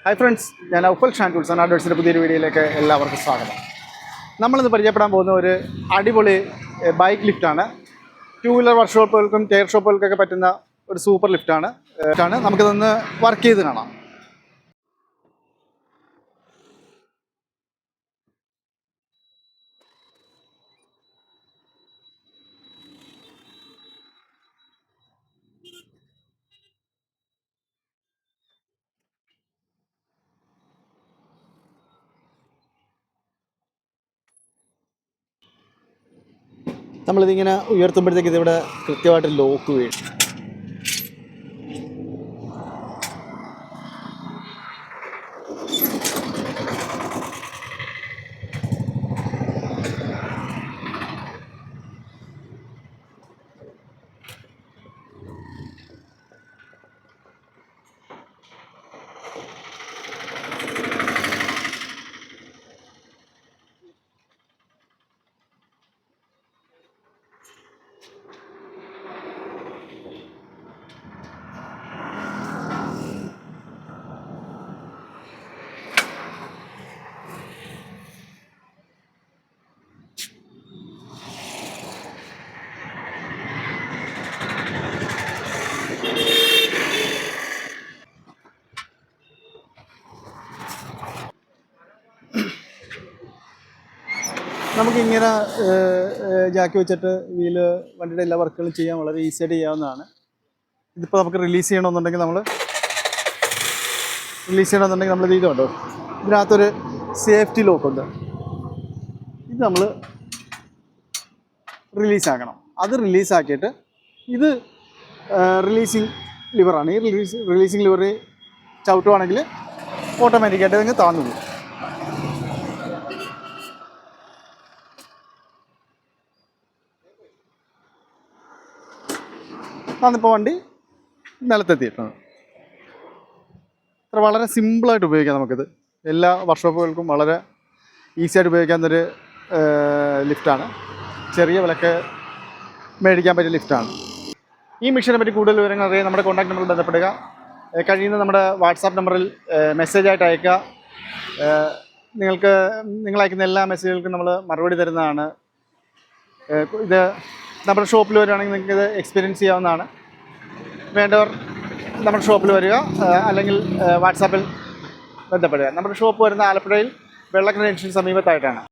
Hi friends, ഞാൻ ഔഫൽ Shaan tools and ആർട്സിൻ്റെ പുതിയൊരു വീഡിയോയിലേക്ക് എല്ലാവർക്കും സ്വാഗതം. നമ്മളിന്ന് പരിചയപ്പെടാൻ പോകുന്ന ഒരു അടിപൊളി ബൈക്ക് ലിഫ്റ്റാണ്. 2 വീലർ വർക്ക്ഷോപ്പുകൾക്കും ടയർ ഷോപ്പുകൾക്കൊക്കെ പറ്റുന്ന ഒരു സൂപ്പർ ലിഫ്റ്റാണ്. നമുക്കിതൊന്ന് വർക്ക് ചെയ്ത് കാണാം. നമ്മളിതിങ്ങനെ ഉയർത്തുമ്പോഴത്തേക്ക് ഇതിവിടെ കൃത്യമായിട്ട് ലോക്ക് വീഴും. നമുക്കിങ്ങനെ ജാക്കി വെച്ചിട്ട് വണ്ടിയുടെ എല്ലാ വർക്കുകളും ചെയ്യാൻ വളരെ ഈസിയായിട്ട് ചെയ്യാവുന്നതാണ്. ഇതിപ്പോൾ നമുക്ക് റിലീസ് ചെയ്യണമെന്നുണ്ടെങ്കിൽ നമ്മളിത് കണ്ടോ, ഇതിനകത്തൊരു സേഫ്റ്റി ലോക്കുണ്ട്. ഇത് നമ്മൾ റിലീസാക്കണം. അത് റിലീസാക്കിയിട്ട് ഇത് റിലീസിങ് ലിവറാണ്. ഈ റിലീസിങ് ലിവർ ചവിട്ടുവാണെങ്കിൽ ഓട്ടോമാറ്റിക്കായിട്ട് അങ്ങ് താന്നു പോകും. അന്നിപ്പോൾ വണ്ടി നിലത്തെത്തിയിട്ടാണ്. അത്ര വളരെ സിമ്പിളായിട്ട് ഉപയോഗിക്കാം. നമുക്കിത് എല്ലാ വർക്ക്ഷോപ്പുകൾക്കും വളരെ ഈസിയായിട്ട് ഉപയോഗിക്കാവുന്നൊരു ലിഫ്റ്റാണ്. ചെറിയ വിലക്ക് മേടിക്കാൻ പറ്റിയ ലിഫ്റ്റാണ്. ഈ മിഷനെ പറ്റി കൂടുതൽ വിവരങ്ങൾ അറിയാൻ നമ്മുടെ കോൺടാക്ട് നമ്പറിൽ ബന്ധപ്പെടുക. കഴിയുന്ന നമ്മുടെ വാട്സാപ്പ് നമ്പറിൽ മെസ്സേജായിട്ട് അയക്കുക. നിങ്ങൾ അയക്കുന്ന എല്ലാ മെസ്സേജുകൾക്കും നമ്മൾ മറുപടി തരുന്നതാണ്. ഇത് നമ്മുടെ ഷോപ്പിൽ വരികയാണെങ്കിൽ നിങ്ങൾക്ക് ഇത് എക്സ്പീരിയൻസ് ചെയ്യാവുന്നതാണ്. വേണ്ടവർ നമ്മുടെ ഷോപ്പിൽ വരിക, അല്ലെങ്കിൽ വാട്സാപ്പിൽ ബന്ധപ്പെടുക. നമ്മുടെ ഷോപ്പ് വരുന്ന ആലപ്പുഴയിൽ വെള്ളക്കിണർ ജംഗ്ഷന് സമീപത്തായിട്ടാണ്.